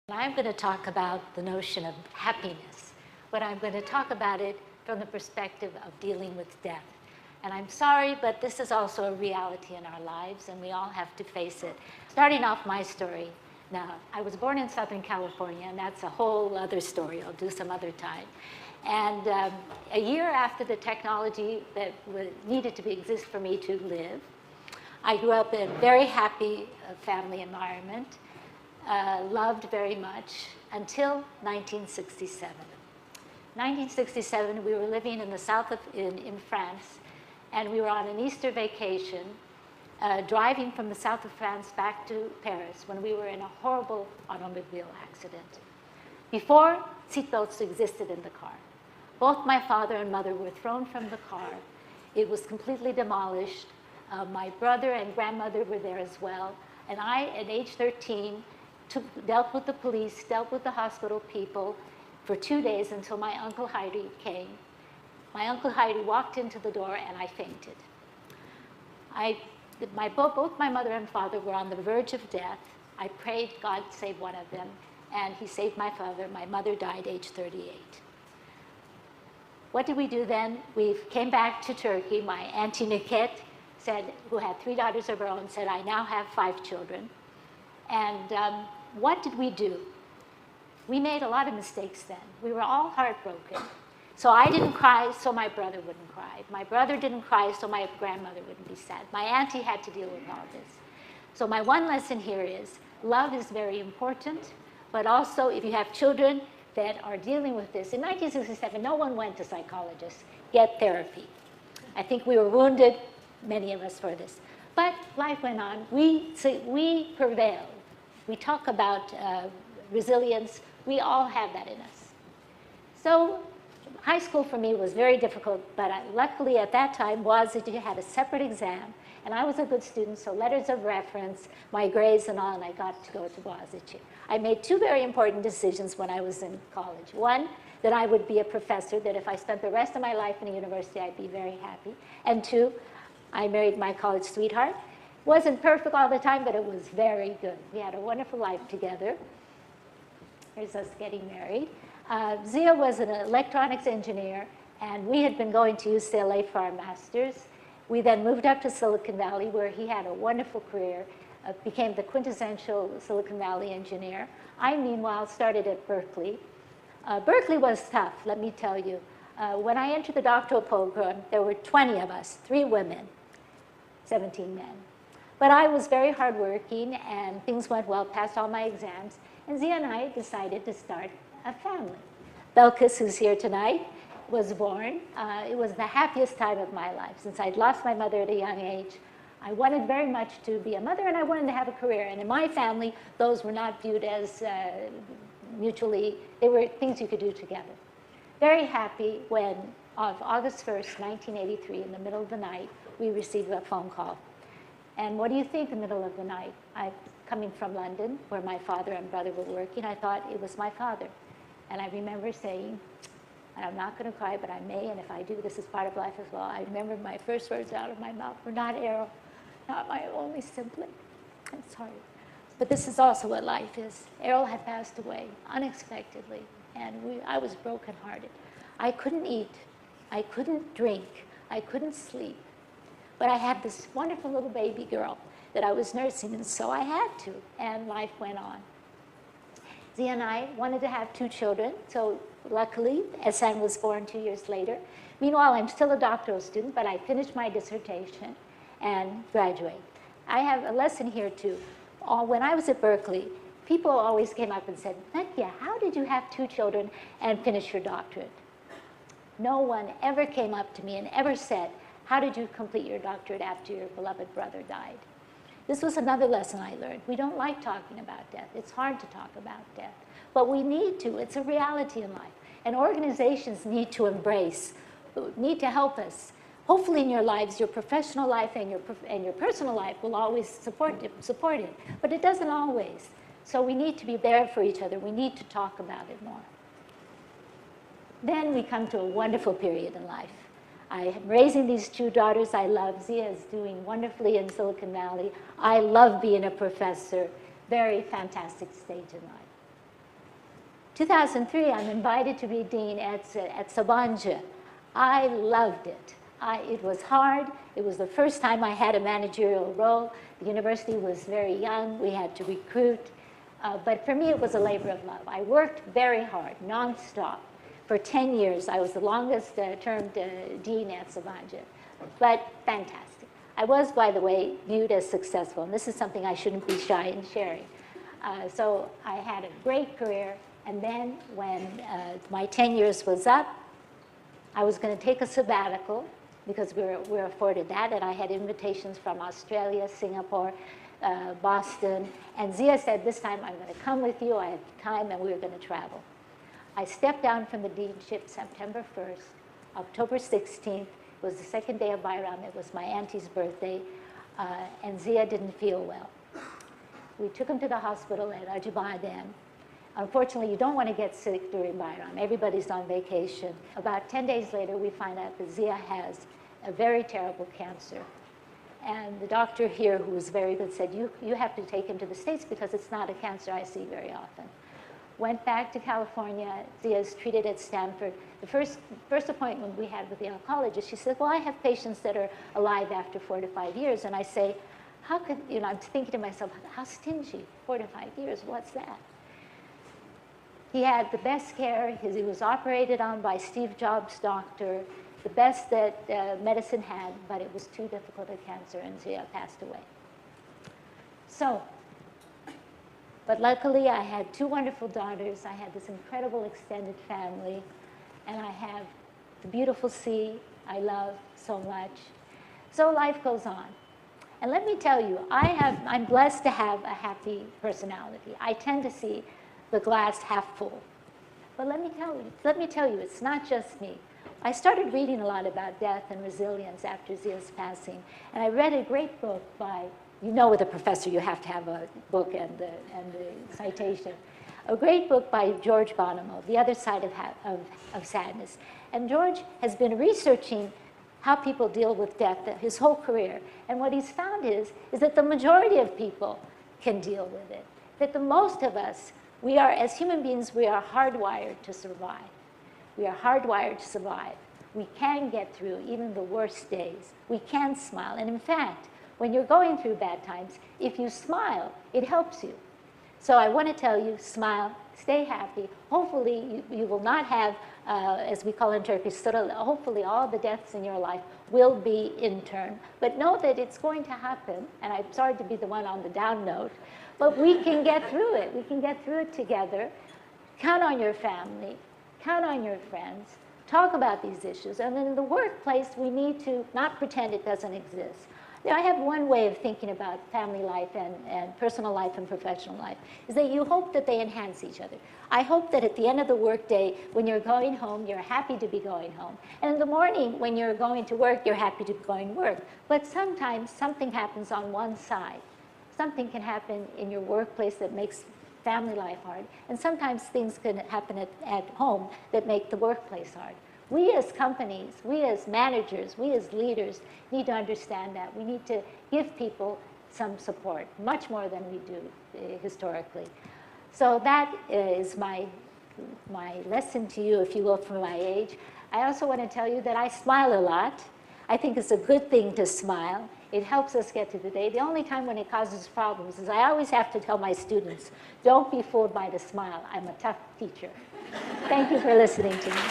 I'm going to talk about the notion of happiness, but I'm going to talk about it from the perspective of dealing with death. And I'm sorry, but this is also a reality in our lives, and we all have to face it. Starting off my story, now, I was born in Southern California, and that's a whole other story I'll do some other time. And a year after the technology that needed to exist for me to live, I grew up in a very happy family environment. Loved very much until 1967. 1967, we were living in the south of in France, and we were on an Easter vacation, driving from the south of France back to Paris when we were in a horrible automobile accident. Before, seatbelts existed in the car. Both my father and mother were thrown from the car. It was completely demolished. My brother and grandmother were there as well. And I, at age 13, dealt with the police, dealt with the hospital people for 2 days until my Uncle Heidi came. My Uncle Heidi walked into the door and I fainted. Both my mother and father were on the verge of death. I prayed God save one of them, and he saved my father. My mother died age 38. What did we do then? We came back to Turkey. My Auntie Nakiye said, who had 3 daughters of her own, said, I now have 5 children. And what did we do? We made a lot of mistakes then. We were all heartbroken. So I didn't cry, so my brother wouldn't cry. My brother didn't cry, so my grandmother wouldn't be sad. My auntie had to deal with all this. So my one lesson here is, love is very important, but also if you have children that are dealing with this. In 1967, no one went to psychologists, get therapy. I think we were wounded, many of us, for this. But life went on. We prevailed. We talk about resilience. We all have that in us. So high school for me was very difficult, but luckily at that time, Boyacigiller had a separate exam, and I was a good student, so letters of reference, my grades and all, and I got to go to Boyacigiller. I made 2 very important decisions when I was in college. One, that I would be a professor, that if I spent the rest of my life in a university, I'd be very happy. And 2, I married my college sweetheart. Wasn't perfect all the time, but it was very good. We had a wonderful life together. Here's us getting married. Zia was an electronics engineer, and we had been going to UCLA for our master's. We then moved up to Silicon Valley, where he had a wonderful career, became the quintessential Silicon Valley engineer. I, meanwhile, started at Berkeley. Berkeley was tough, let me tell you. When I entered the doctoral program, there were 20 of us, 3 women, 17 men. But I was very hardworking, and things went well, passed all my exams, and Zia and I decided to start a family. Belkis, who's here tonight, was born. It was the happiest time of my life. Since I'd lost my mother at a young age, I wanted very much to be a mother, and I wanted to have a career. And in my family, those were not viewed as mutually, they were things you could do together. Very happy when, on August 1st, 1983, in the middle of the night, we received a phone call. And what do you think in the middle of the night? Coming from London, where my father and brother were working, I thought it was my father. And I remember saying, and I'm not going to cry, but I may, and if I do, this is part of life as well. I remember my first words out of my mouth were, not Errol, not my only sibling. I'm sorry. But this is also what life is. Errol had passed away unexpectedly, and I was brokenhearted. I couldn't eat. I couldn't drink. I couldn't sleep. But I had this wonderful little baby girl that I was nursing, and so I had to, and life went on. Zia and I wanted to have 2 children, so luckily, Esan was born 2 years later. Meanwhile, I'm still a doctoral student, but I finished my dissertation and graduate. I have a lesson here too. When I was at Berkeley, people always came up and said, Nakiye, how did you have 2 children and finish your doctorate? No one ever came up to me and ever said, how did you complete your doctorate after your beloved brother died? This was another lesson I learned. We don't like talking about death. It's hard to talk about death. But we need to. It's a reality in life. And organizations need to embrace, need to help us. Hopefully in your lives, your professional life and your personal life will always support it. But it doesn't always. So we need to be there for each other. We need to talk about it more. Then we come to a wonderful period in life. I am raising these 2 daughters I love. Zia is doing wonderfully in Silicon Valley. I love being a professor. Very fantastic stage in life. 2003, I'm invited to be dean at Sabancı. I loved it. It was hard. It was the first time I had a managerial role. The university was very young. We had to recruit. But for me, it was a labor of love. I worked very hard, nonstop. For 10 years, I was the longest termed dean at Sabancı. But fantastic. I was, by the way, viewed as successful. And this is something I shouldn't be shy in sharing. So I had a great career. And then when my 10 years was up, I was going to take a sabbatical because we were afforded that. And I had invitations from Australia, Singapore, Boston. And Zia said, this time I'm going to come with you. I have time, and we were going to travel. I stepped down from the deanship September 1st. October 16th was the second day of Bayram. It was my auntie's birthday. And Zia didn't feel well. We took him to the hospital at Acıbadem. Unfortunately, you don't want to get sick during Bayram. Everybody's on vacation. About 10 days later, we find out that Zia has a very terrible cancer. And the doctor here, who was very good, said, you have to take him to the States because it's not a cancer I see very often. Went back to California. Zia is treated at Stanford. The first appointment we had with the oncologist, she said, well, I have patients that are alive after 4 to 5 years. And I say, how could, I'm thinking to myself, how stingy, 4 to 5 years, what's that? He had the best care. He was operated on by Steve Jobs' doctor, the best that medicine had, but it was too difficult a cancer, and Zia passed away. So, but luckily I had 2 wonderful daughters. I had this incredible extended family, and I have the beautiful sea I love so much. So life goes on. And let me tell you, I'm blessed to have a happy personality. I tend to see the glass half full. But let me tell you, it's not just me. I started reading a lot about death and resilience after Zia's passing, and I read a great book by, with a professor you have to have a book and the citation. A great book by George Bonomo, The Other Side of Sadness. And George has been researching how people deal with death his whole career. And what he's found is that the majority of people can deal with it. That the most of us, as human beings, we are hardwired to survive. We are hardwired to survive. We can get through even the worst days. We can smile. And in fact, when you're going through bad times, if you smile, it helps you. So I want to tell you, smile, stay happy. Hopefully, you will not have, as we call in Turkish, hopefully all the deaths in your life will be in turn. But know that it's going to happen. And I'm sorry to be the one on the down note. But we can get through it. We can get through it together. Count on your family. Count on your friends. Talk about these issues. And in the workplace, we need to not pretend it doesn't exist. I have one way of thinking about family life and personal life and professional life, is that you hope that they enhance each other. I hope that at the end of the workday, when you're going home, you're happy to be going home. And in the morning, when you're going to work, you're happy to be going to work. But sometimes something happens on one side. Something can happen in your workplace that makes family life hard. And sometimes things can happen at home that make the workplace hard. We as companies, we as managers, we as leaders need to understand that. We need to give people some support, much more than we do historically. So that is my lesson to you, if you will, from my age. I also want to tell you that I smile a lot. I think it's a good thing to smile. It helps us get to the day. The only time when it causes problems is I always have to tell my students, don't be fooled by the smile. I'm a tough teacher. Thank you for listening to me.